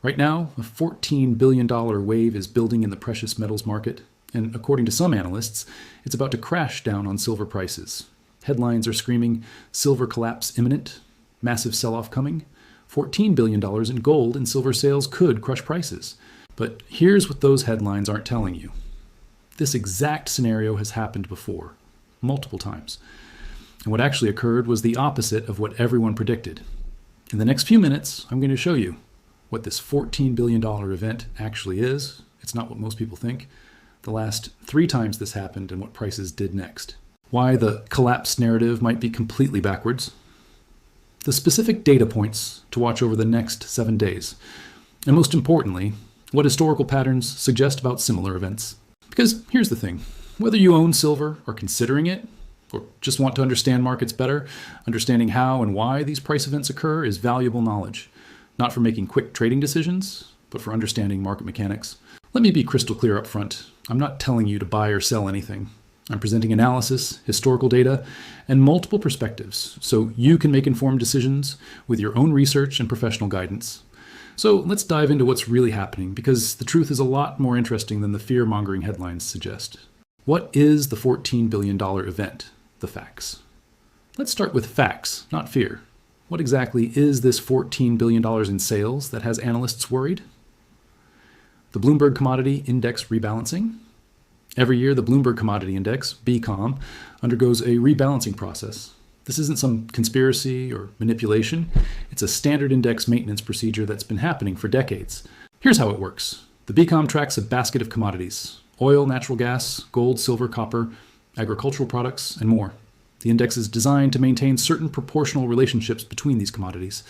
Right now, a $14 billion wave is building in the precious metals market, and according to some analysts, it's about to crash down on silver prices. Headlines are screaming, silver collapse imminent, massive sell-off coming, $14 billion in gold and silver sales could crush prices. But here's what those headlines aren't telling you. This exact scenario has happened before, multiple times. And what actually occurred was the opposite of what everyone predicted. In the next few minutes, I'm going to show you what this $14 billion event actually is. It's not what most people think. The last 3 times this happened and what prices did next. Why the collapse narrative might be completely backwards. The specific data points to watch over the next 7 days. And most importantly, what historical patterns suggest about similar events. Because here's the thing, whether you own silver or considering it, or just want to understand markets better, understanding how and why these price events occur is valuable knowledge. Not for making quick trading decisions, but for understanding market mechanics. Let me be crystal clear up front. I'm not telling you to buy or sell anything. I'm presenting analysis, historical data, and multiple perspectives so you can make informed decisions with your own research and professional guidance. So let's dive into what's really happening, because the truth is a lot more interesting than the fear-mongering headlines suggest. What is the $14 billion event? The facts. Let's start with facts, not fear. What exactly is this $14 billion in sales that has analysts worried? The Bloomberg Commodity Index rebalancing. Every year, the Bloomberg Commodity Index, BCOM, undergoes a rebalancing process. This isn't some conspiracy or manipulation. It's a standard index maintenance procedure that's been happening for decades. Here's how it works. The BCOM tracks a basket of commodities: oil, natural gas, gold, silver, copper, agricultural products, and more. The index is designed to maintain certain proportional relationships between these commodities.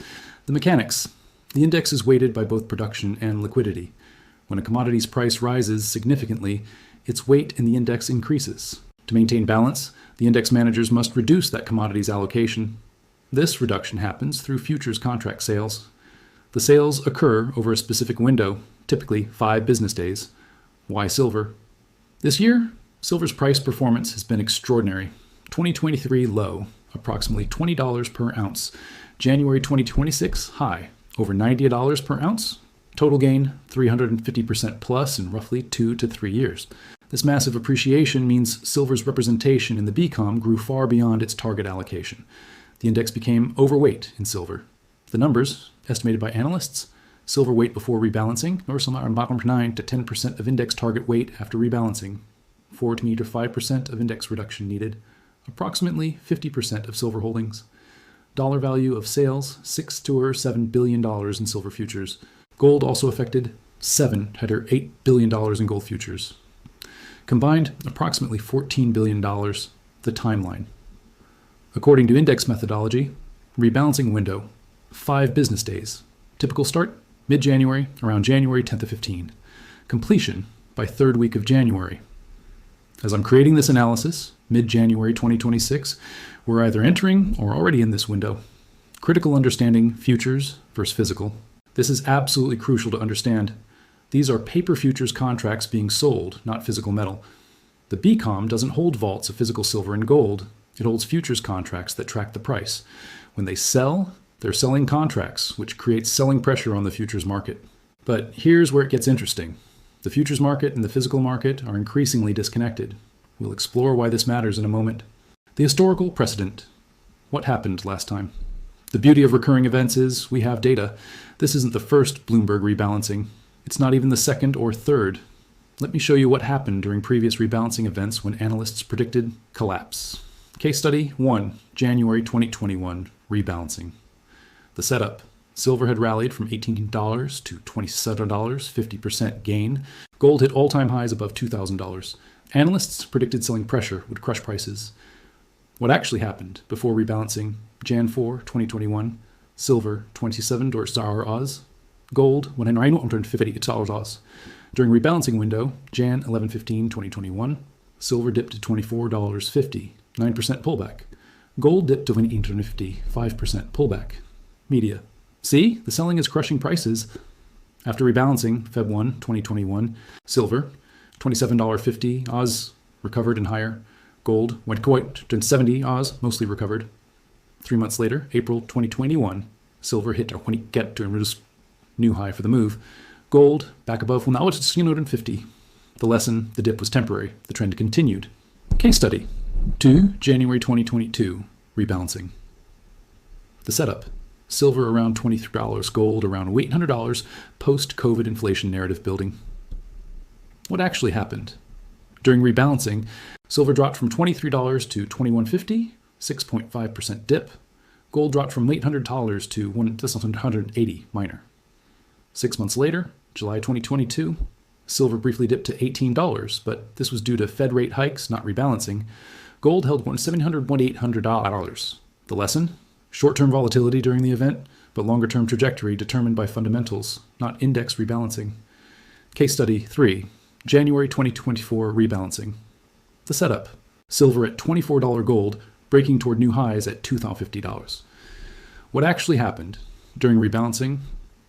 The mechanics. The index is weighted by both production and liquidity. When a commodity's price rises significantly, its weight in the index increases. To maintain balance, the index managers must reduce that commodity's allocation. This reduction happens through futures contract sales. The sales occur over a specific window, typically 5 business days. Why silver? This year, silver's price performance has been extraordinary. 2023 low, approximately $20 per ounce. January 2026 high, over $90 per ounce. Total gain, 350% plus in roughly 2 to 3 years. This massive appreciation means silver's representation in the BCOM grew far beyond its target allocation. The index became overweight in silver. The numbers, estimated by analysts, silver weight before rebalancing, or somewhere around 9 to 10% of index target weight after rebalancing. 4 to 5% of index reduction needed. Approximately 50% of silver holdings. Dollar value of sales, $6 to $7 billion in silver futures. Gold also affected, $8 billion in gold futures. Combined, approximately $14 billion, the timeline. According to index methodology, rebalancing window, 5 business days. Typical start, mid-January, around January 10th to 15. Completion by 3rd week of January. As I'm creating this analysis, mid-January 2026, we're either entering or already in this window. Critical understanding futures versus physical. This is absolutely crucial to understand. These are paper futures contracts being sold, not physical metal. The BCOM doesn't hold vaults of physical silver and gold. It holds futures contracts that track the price. When they sell, they're selling contracts, which creates selling pressure on the futures market. But here's where it gets interesting. The futures market and the physical market are increasingly disconnected. We'll explore why this matters in a moment. The historical precedent. What happened last time? The beauty of recurring events is we have data. This isn't the first Bloomberg rebalancing. It's not even the second or third. Let me show you what happened during previous rebalancing events when analysts predicted collapse. Case study 1, January 2021, rebalancing. The setup. Silver had rallied from $18 to $27, 50% gain. Gold hit all-time highs above $2,000. Analysts predicted selling pressure would crush prices. What actually happened before rebalancing? Jan 4, 2021, silver $27 Oz, gold $150 Oz. During rebalancing window, Jan 11-15, 2021, silver dipped to $24.50, 9% pullback. Gold dipped to $18.50, 5% pullback. Media. See, the selling is crushing prices. After rebalancing, Feb 1, 2021, silver $27.50 Oz, recovered and higher. Gold went quite to 70 Oz, mostly recovered. 3 months later, April 2021, silver hit a new high for the move. Gold back above, well, now it's 1650. The lesson, the dip was temporary. The trend continued. Case study, 2 January 2022, rebalancing. The setup, silver around $23, gold around $800, post-COVID inflation narrative building. What actually happened? During rebalancing, silver dropped from $23 to $21.50, 6.5% dip. Gold dropped from $800 to $180, minor. 6 months later, July 2022, silver briefly dipped to $18, but this was due to Fed rate hikes, not rebalancing. Gold held $700, $800. The lesson? Short-term volatility during the event, but longer-term trajectory determined by fundamentals, not index rebalancing. Case study 3, January 2024 rebalancing. The setup, silver at $24 gold, breaking toward new highs at $2,050. What actually happened? During rebalancing,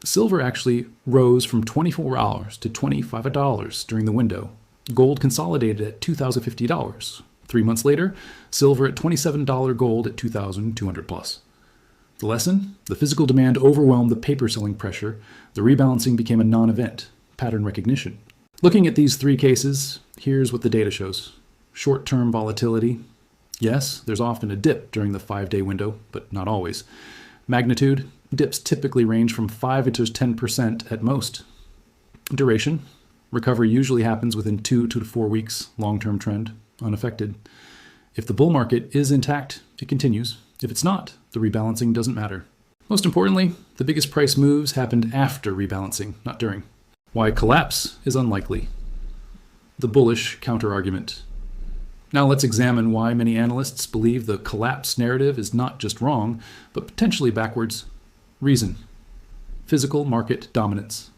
silver actually rose from $24 to $25 during the window. Gold consolidated at $2,050. 3 months later, silver at $27 gold at $2,200 plus. The lesson? The physical demand overwhelmed the paper selling pressure. The rebalancing became a non-event. Pattern recognition. Looking at these 3 cases, here's what the data shows. Short-term volatility. Yes, there's often a dip during the 5-day window, but not always. Magnitude. Dips typically range from 5 to 10% at most. Duration. Recovery usually happens within 2 to 4 weeks. Long-term trend, unaffected. If the bull market is intact, it continues. If it's not, the rebalancing doesn't matter. Most importantly, the biggest price moves happened after rebalancing, not during. Why collapse is unlikely. The bullish counterargument. Now let's examine why many analysts believe the collapse narrative is not just wrong, but potentially backwards. Reason. Physical market dominance.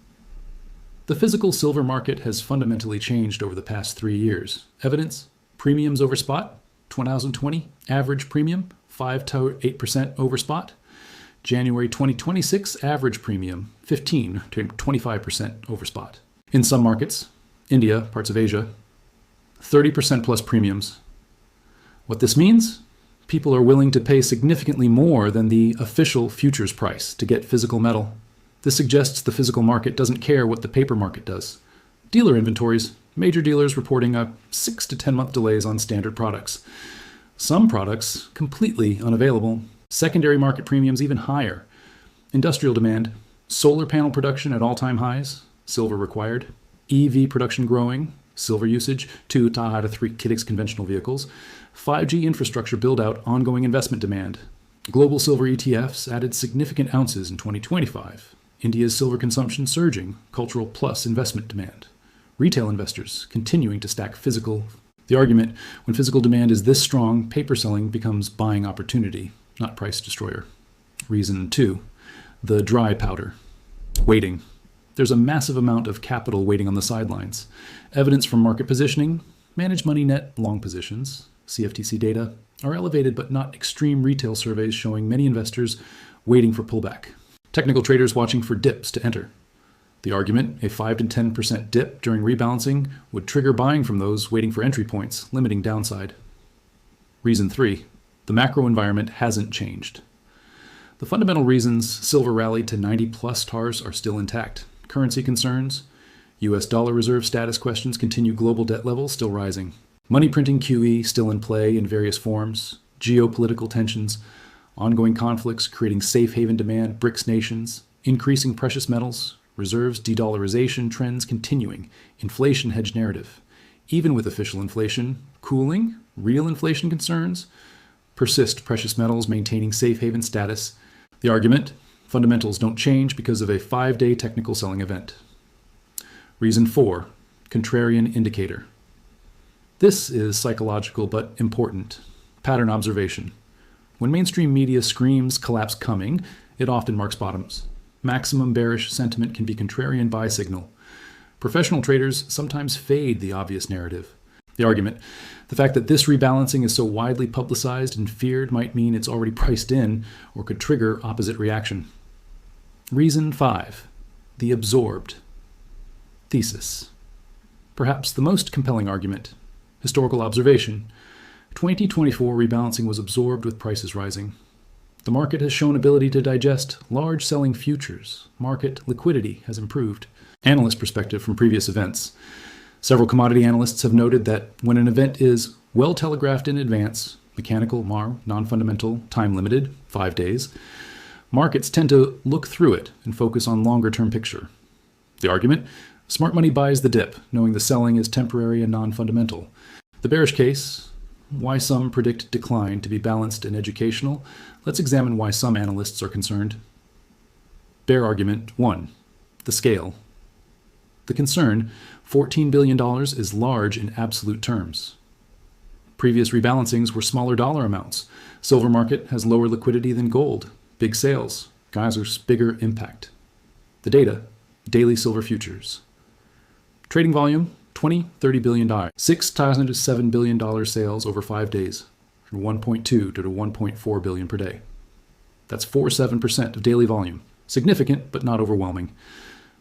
The physical silver market has fundamentally changed over the past 3 years. Evidence? Premiums over spot, 2020, average premium, 5 to 8% over spot. January 2026, average premium, 15 to 25% over spot. In some markets, India, parts of Asia, 30% plus premiums. What this means? People are willing to pay significantly more than the official futures price to get physical metal. This suggests the physical market doesn't care what the paper market does. Dealer inventories, major dealers reporting a 6 to 10 month delays on standard products. Some products completely unavailable. Secondary market premiums even higher. Industrial demand, solar panel production at all-time highs, silver required. EV production growing, silver usage, 2 out of 3 KITX conventional vehicles. 5G infrastructure build-out, ongoing investment demand. Global silver ETFs added significant ounces in 2025. India's silver consumption surging, cultural plus investment demand. Retail investors continuing to stack physical. The argument, when physical demand is this strong, paper selling becomes buying opportunity, not price destroyer. Reason 2, the dry powder. Waiting. There's a massive amount of capital waiting on the sidelines. Evidence from market positioning, managed money net long positions, CFTC data, are elevated but not extreme retail surveys showing many investors waiting for pullback. Technical traders watching for dips to enter. The argument, a 5 to 10% dip during rebalancing would trigger buying from those waiting for entry points, limiting downside. Reason 3, the macro environment hasn't changed. The fundamental reasons silver rallied to 90 plus TARs are still intact. Currency concerns, US dollar reserve status questions continue, global debt levels still rising. Money printing QE still in play in various forms, geopolitical tensions, ongoing conflicts creating safe haven demand, BRICS nations, increasing precious metals, reserves de-dollarization trends continuing, inflation hedge narrative. Even with official inflation cooling, real inflation concerns persist, precious metals maintaining safe haven status. The argument, fundamentals don't change because of a 5-day technical selling event. Reason 4, contrarian indicator. This is psychological but important. Pattern observation. When mainstream media screams collapse coming, it often marks bottoms. Maximum bearish sentiment can be contrarian buy signal. Professional traders sometimes fade the obvious narrative. The argument, the fact that this rebalancing is so widely publicized and feared might mean it's already priced in or could trigger opposite reaction. Reason 5, the absorbed. Thesis. Perhaps the most compelling argument. Historical observation. 2024 rebalancing was absorbed with prices rising. The market has shown ability to digest large selling futures. Market liquidity has improved. Analyst perspective from previous events. Several commodity analysts have noted that when an event is well telegraphed in advance, mechanical, non-fundamental, time-limited, 5 days, markets tend to look through it and focus on longer-term picture. The argument? Smart money buys the dip, knowing the selling is temporary and non-fundamental. The bearish case? Why some predict decline to be balanced and educational. Let's examine why some analysts are concerned. Bear argument 1. The scale. The concern, $14 billion is large in absolute terms. Previous rebalancings were smaller dollar amounts. Silver market has lower liquidity than gold. Big sales. Geysers, bigger impact. The data, daily silver futures. Trading volume, $20–30 billion. $6 to $7 billion sales over 5 days, from 1.2 to 1.4 billion per day. That's 4–7% of daily volume. Significant, but not overwhelming.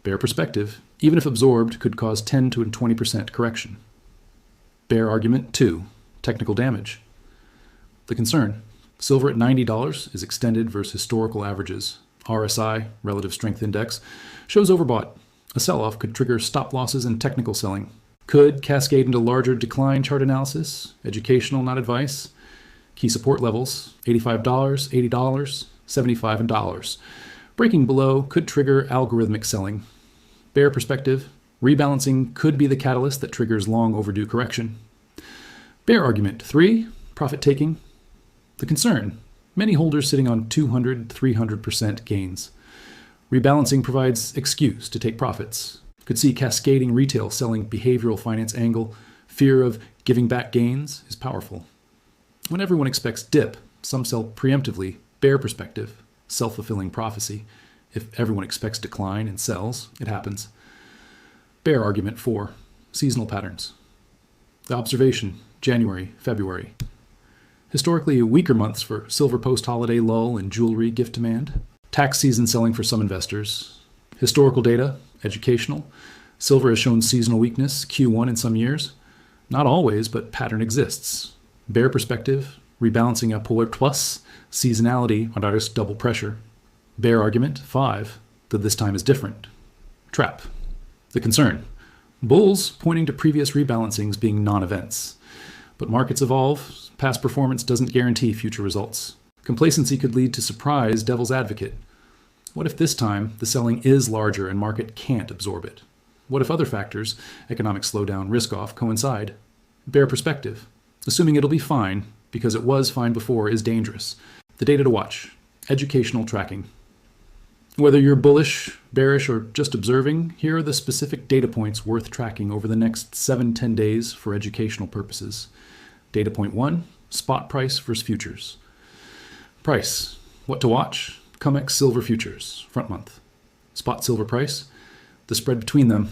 Bear perspective, even if absorbed, could cause 10 to 20% correction. Bear argument 2, technical damage. The concern, silver at $90 is extended versus historical averages. RSI, Relative Strength Index, shows overbought. A sell-off could trigger stop losses and technical selling. Could cascade into larger decline chart analysis, educational, not advice. Key support levels, $85, $80, $75, and dollars. Breaking below could trigger algorithmic selling. Bear perspective, rebalancing could be the catalyst that triggers long overdue correction. Bear argument 3, profit taking. The concern, many holders sitting on 200–300% gains. Rebalancing provides excuse to take profits. Could see cascading retail selling behavioral finance angle. Fear of giving back gains is powerful. When everyone expects dip, some sell preemptively. Bear perspective, self-fulfilling prophecy. If everyone expects decline and sells, it happens. Bear argument 4, seasonal patterns. The observation, January, February. Historically weaker months for silver post-holiday lull and jewelry gift demand. Tax season selling for some investors. Historical data, educational. Silver has shown seasonal weakness, Q1 in some years. Not always, but pattern exists. Bear perspective, rebalancing a polar plus, seasonality on artist double pressure. Bear argument 5, that this time is different. Trap. The concern, bulls pointing to previous rebalancings being non-events. But markets evolve, past performance doesn't guarantee future results. Complacency could lead to surprise devil's advocate. What if this time the selling is larger and market can't absorb it? What if other factors, economic slowdown, risk-off, coincide? Bear perspective, assuming it'll be fine, because it was fine before, is dangerous. The data to watch, educational tracking. Whether you're bullish, bearish, or just observing, here are the specific data points worth tracking over the next 7–10 days for educational purposes. Data point 1, spot price versus futures. Price, what to watch? COMEX silver futures, front month. Spot silver price, the spread between them.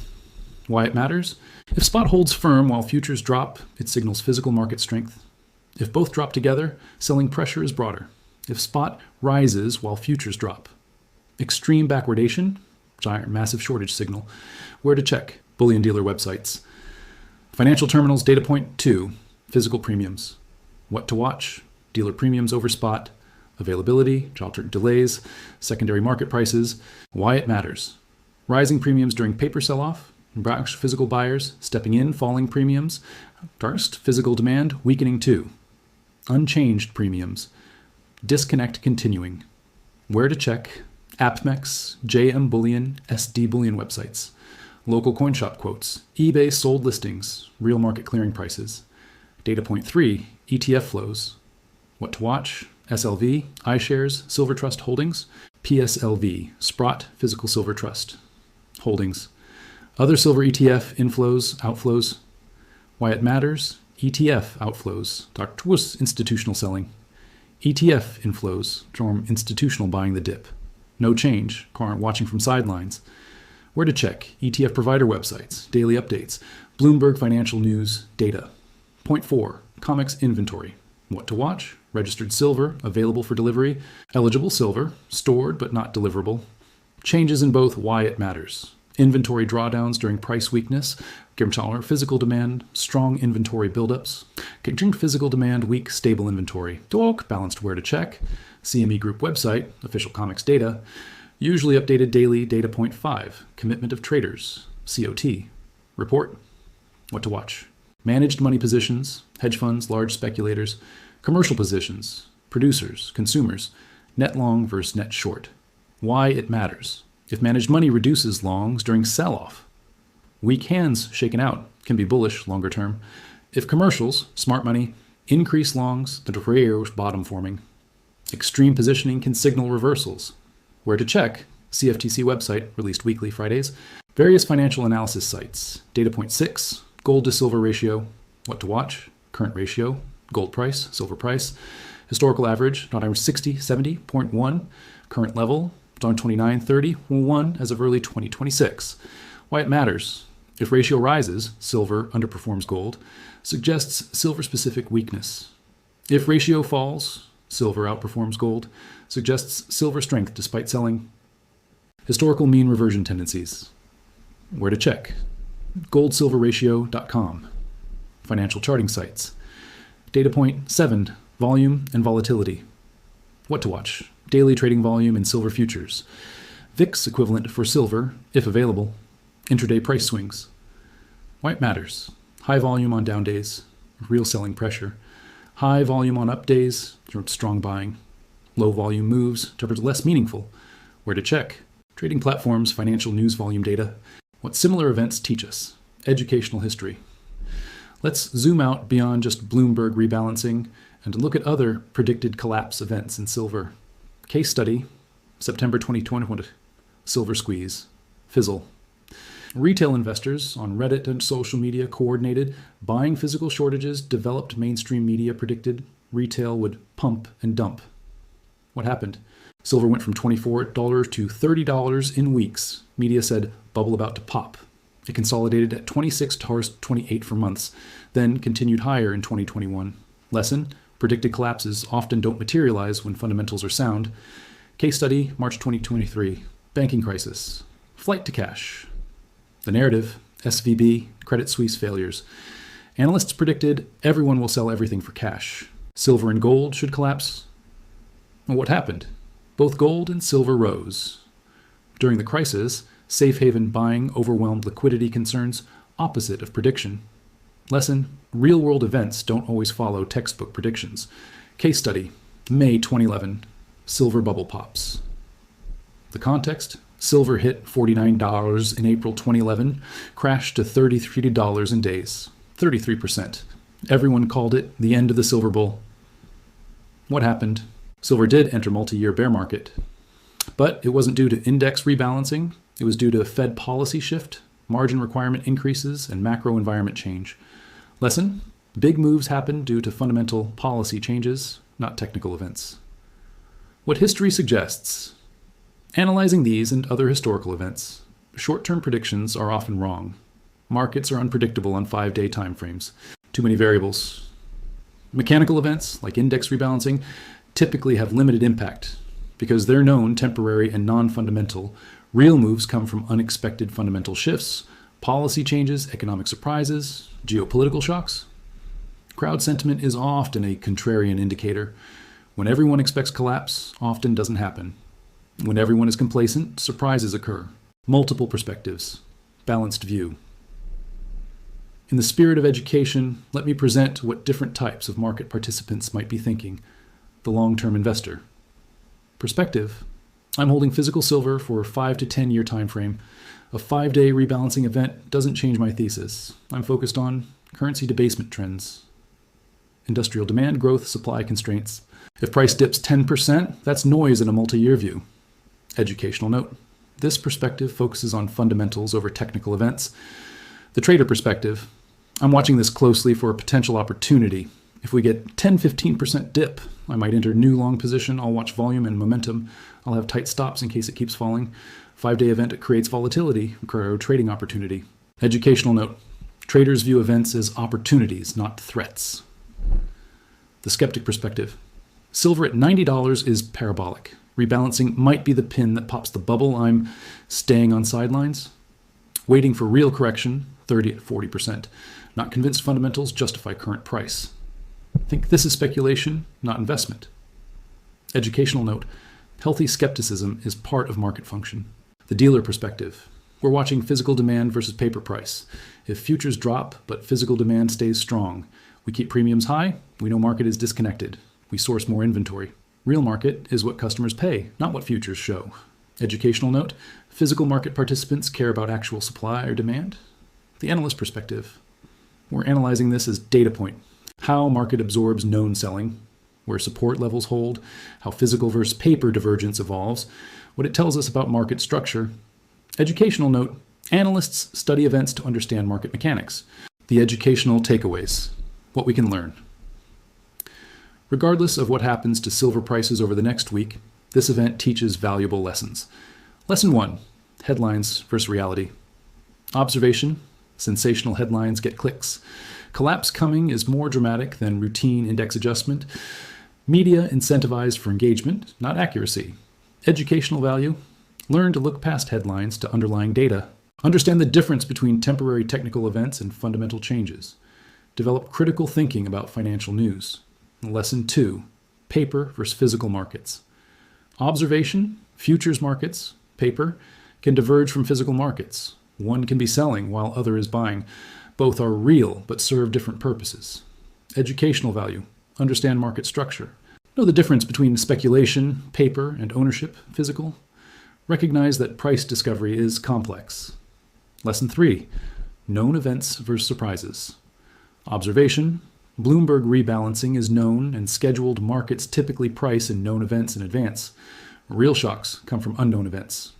Why it matters? If spot holds firm while futures drop, it signals physical market strength. If both drop together, selling pressure is broader. If spot rises while futures drop. Extreme backwardation, giant massive shortage signal. Where to check? Bullion dealer websites. Financial terminals data point 2, physical premiums. What to watch? Dealer premiums over spot. Availability, job delays, secondary market prices. Why it matters. Rising premiums during paper sell-off. Brash physical buyers stepping in, falling premiums. Darst physical demand weakening too. Unchanged premiums. Disconnect continuing. Where to check? AppMex, JM Bullion, SD Bullion websites. Local coin shop quotes. eBay sold listings. Real market clearing prices. Data point 3, ETF flows. What to watch? SLV, iShares, Silver Trust Holdings. PSLV, Sprott Physical Silver Trust Holdings. Other silver ETF inflows, outflows. Why it matters? ETF outflows. Dr. Wuss institutional selling. ETF inflows from institutional buying the dip. No change, current watching from sidelines. Where to check? ETF provider websites, daily updates, Bloomberg financial news, data. Point 4, COMEX inventory. What to watch? Registered silver, available for delivery. Eligible silver, stored but not deliverable. Changes in both why it matters. Inventory drawdowns during price weakness, physical demand, strong inventory buildups, physical demand, weak, stable inventory, balanced where to check, CME Group website, official comics data, usually updated daily, data point 5, commitment of traders, COT, report, what to watch, managed money positions, hedge funds, large speculators, commercial positions, producers, consumers, net long versus net short, why it matters. If managed money reduces longs during sell-off, weak hands shaken out can be bullish longer term. If commercials, smart money, increase longs, the bearish bottom forming. Extreme positioning can signal reversals. Where to check, CFTC website, released weekly Fridays. Various financial analysis sites, data point 6, gold to silver ratio, what to watch, current ratio, gold price, silver price, historical average, not average 60, 70.1, current level, on 29.30, 1 as of early 2026. Why it matters. If ratio rises, silver underperforms gold, suggests silver-specific weakness. If ratio falls, silver outperforms gold, suggests silver strength despite selling. Historical mean reversion tendencies. Where to check. goldsilverratio.com. Financial charting sites. Data point 7, volume and volatility. What to watch. Daily trading volume in silver futures. VIX equivalent for silver, if available. Intraday price swings. Why it matters. High volume on down days, real selling pressure. High volume on up days, strong buying. Low volume moves, towards less meaningful. Where to check. Trading platforms, financial news volume data. What similar events teach us. Educational history. Let's zoom out beyond just Bloomberg rebalancing and look at other predicted collapse events in silver. Case study, September 2020, silver squeeze, fizzle. Retail investors on Reddit and social media coordinated buying physical shortages. Developed mainstream media predicted retail would pump and dump. What happened? Silver went from $24 to $30 in weeks. Media said bubble about to pop. It consolidated at $26.28 for months, then continued higher in 2021. Lesson: predicted collapses often don't materialize when fundamentals are sound. Case study, March 2023, banking crisis, flight to cash. The narrative, SVB, Credit Suisse failures. Analysts predicted everyone will sell everything for cash. Silver and gold should collapse. Well, what happened? Both gold and silver rose. During the crisis, safe haven buying overwhelmed liquidity concerns, opposite of prediction. Lesson: real-world events don't always follow textbook predictions. Case study, May 2011, silver bubble pops. The context: silver hit $49 in April 2011, crashed to $33 in days, 33%. Everyone called it the end of the silver bull. What happened? Silver did enter multi-year bear market, but it wasn't due to index rebalancing. It was due to Fed policy shift, margin requirement increases, and macro environment change. Lesson: big moves happen due to fundamental policy changes, not technical events. What history suggests. Analyzing these and other historical events, short-term predictions are often wrong. Markets are unpredictable on 5-day timeframes. Too many variables. Mechanical events, like index rebalancing, typically have limited impact because they're known, temporary, and non-fundamental. Real moves come from unexpected fundamental shifts, policy changes, economic surprises, geopolitical shocks. Crowd sentiment is often a contrarian indicator. When everyone expects collapse, often doesn't happen. When everyone is complacent, surprises occur. Multiple perspectives, balanced view. In the spirit of education, let me present what different types of market participants might be thinking. The long-term investor. Perspective. I'm holding physical silver for a 5 to 10 year time frame. A 5-day rebalancing event doesn't change my thesis. I'm focused on currency debasement trends, industrial demand growth, supply constraints. If price dips 10%, that's noise in a multi-year view. Educational note. This perspective focuses on fundamentals over technical events. The trader perspective. I'm watching this closely for a potential opportunity. If we get 10-15% dip, I might enter new long position. I'll watch volume and momentum. I'll have tight stops in case it keeps falling. 5-day event, it creates volatility, a trading opportunity. Educational note. Traders view events as opportunities, not threats. The skeptic perspective. Silver at $90 is parabolic. Rebalancing might be the pin that pops the bubble. I'm staying on sidelines. Waiting for real correction, 30 to 40%. Not convinced fundamentals justify current price. Think this is speculation, not investment. Educational note, healthy skepticism is part of market function. The dealer perspective. We're watching physical demand versus paper price. If futures drop, but physical demand stays strong, we keep premiums high, we know market is disconnected. We source more inventory. Real market is what customers pay, not what futures show. Educational note, physical market participants care about actual supply or demand. The analyst perspective. We're analyzing this as data point. How market absorbs known selling, where support levels hold, how physical versus paper divergence evolves, what it tells us about market structure. Educational note, analysts study events to understand market mechanics. The educational takeaways, what we can learn. Regardless of what happens to silver prices over the next week, this event teaches valuable lessons. Lesson 1, headlines versus reality. Observation, sensational headlines get clicks. Collapse coming is more dramatic than routine index adjustment. Media incentivized for engagement, not accuracy. Educational value, learn to look past headlines to underlying data. Understand the difference between temporary technical events and fundamental changes. Develop critical thinking about financial news. Lesson 2, paper versus physical markets. Observation, futures markets, paper, can diverge from physical markets. One can be selling while other is buying. Both are real but serve different purposes. Educational value, understand market structure. Know the difference between speculation, paper, and ownership, physical. Recognize that price discovery is complex. Lesson 3, known events versus surprises. Observation, Bloomberg rebalancing is known and scheduled. Markets typically price in known events in advance. Real shocks come from unknown events.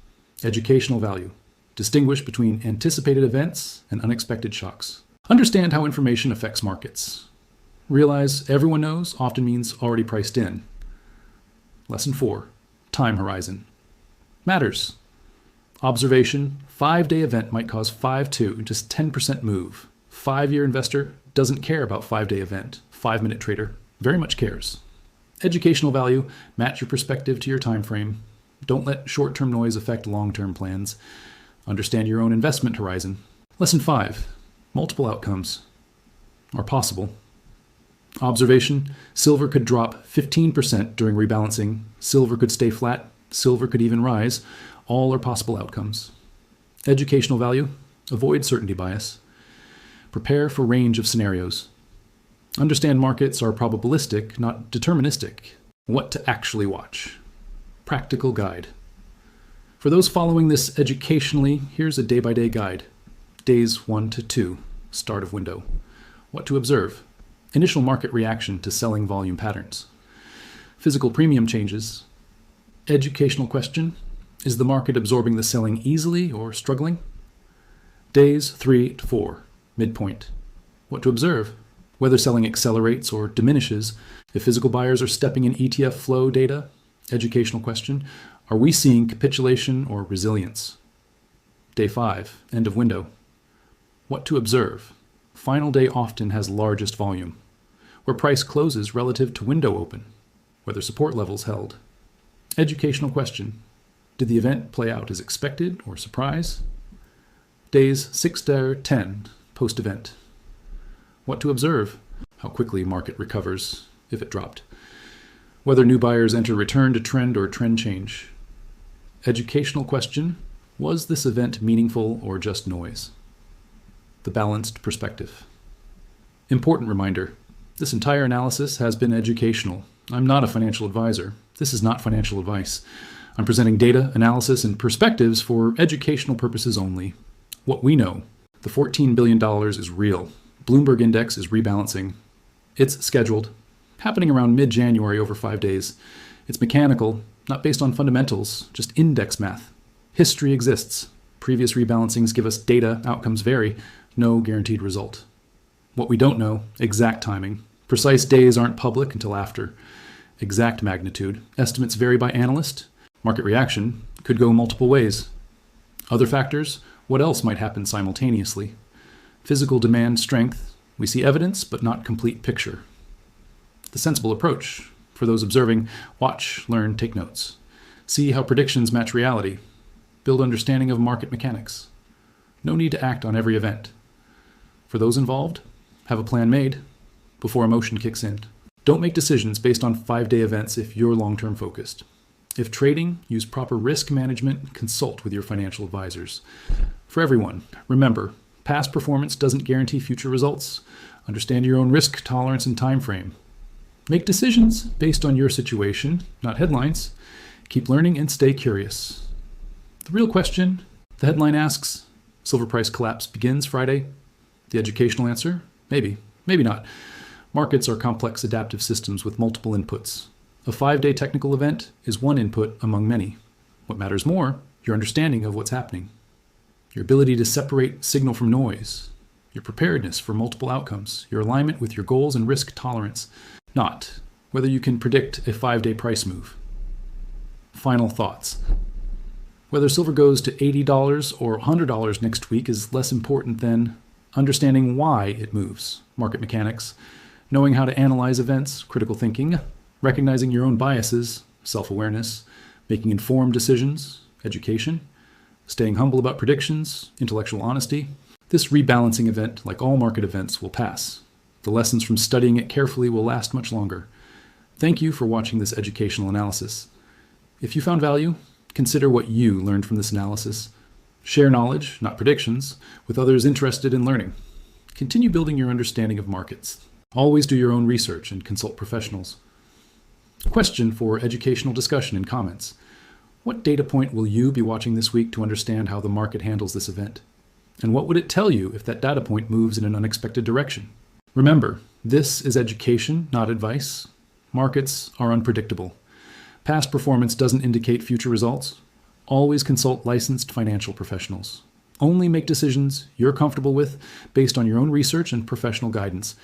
Educational value. Distinguish between anticipated events and unexpected shocks. Understand how information affects markets. Realize everyone knows often means already priced in. Lesson 4, time horizon. Matters. Observation, 5-day event might cause 5-2, just 10% move. 5-year investor doesn't care about 5-day event. 5-minute trader very much cares. Educational value, match your perspective to your time frame. Don't let short-term noise affect long-term plans. Understand your own investment horizon. Lesson 5, multiple outcomes are possible. Observation, silver could drop 15% during rebalancing. Silver could stay flat. Silver could even rise. All are possible outcomes. Educational value, avoid certainty bias. Prepare for range of scenarios. Understand markets are probabilistic, not deterministic. What to actually watch. Practical guide. For those following this educationally, here's a day-by-day guide. Days 1 to 2, start of window. What to observe. Initial market reaction to selling volume patterns. Physical premium changes. Educational question. Is the market absorbing the selling easily or struggling? Days 3 to 4, midpoint. What to observe. Whether selling accelerates or diminishes. If physical buyers are stepping in ETF flow data. Educational question. Are we seeing capitulation or resilience? Day 5, end of window. What to observe. Final day often has largest volume. Where price closes relative to window open. Whether support levels held. Educational question. Did the event play out as expected or surprise? Days 6 to 10, post-event. What to observe. How quickly market recovers, if it dropped. Whether new buyers enter return to trend or trend change. Educational question. Was this event meaningful or just noise? The balanced perspective. Important reminder. This entire analysis has been educational. I'm not a financial advisor. This is not financial advice. I'm presenting data, analysis, and perspectives for educational purposes only. What we know. The $14 billion is real. Bloomberg Index is rebalancing. It's scheduled. Happening around mid-January over 5 days. It's mechanical, not based on fundamentals, just index math. History exists. Previous rebalancings give us data, outcomes vary, no guaranteed result. What we don't know, exact timing. Precise days aren't public until after. Exact magnitude. Estimates vary by analyst. Market reaction could go multiple ways. Other factors, what else might happen simultaneously? Physical demand strength. We see evidence, but not complete picture. The sensible approach. For those observing, watch, learn, take notes. See how predictions match reality. Build understanding of market mechanics. No need to act on every event. For those involved, have a plan made before emotion kicks in. Don't make decisions based on 5-day events if you're long-term focused. If trading, use proper risk management, consult with your financial advisors. For everyone, remember, past performance doesn't guarantee future results. Understand your own risk tolerance and time frame. Make decisions based on your situation, not headlines. Keep learning and stay curious. The real question, the headline asks, silver price collapse begins Friday. The educational answer, maybe, maybe not. Markets are complex adaptive systems with multiple inputs. A 5-day technical event is one input among many. What matters more, your understanding of what's happening. Your ability to separate signal from noise. Your preparedness for multiple outcomes. Your alignment with your goals and risk tolerance. Not whether you can predict a 5-day price move. Final thoughts. Whether silver goes to $80 or $100 next week is less important than understanding why it moves. Market mechanics. Knowing how to analyze events, critical thinking, recognizing your own biases, self-awareness, making informed decisions, education, staying humble about predictions, intellectual honesty. This rebalancing event, like all market events, will pass. The lessons from studying it carefully will last much longer. Thank you for watching this educational analysis. If you found value, consider what you learned from this analysis. Share knowledge, not predictions, with others interested in learning. Continue building your understanding of markets. Always do your own research and consult professionals. Question for educational discussion in comments. What data point will you be watching this week to understand how the market handles this event? And what would it tell you if that data point moves in an unexpected direction? Remember, this is education, not advice. Markets are unpredictable. Past performance doesn't indicate future results. Always consult licensed financial professionals. Only make decisions you're comfortable with based on your own research and professional guidance.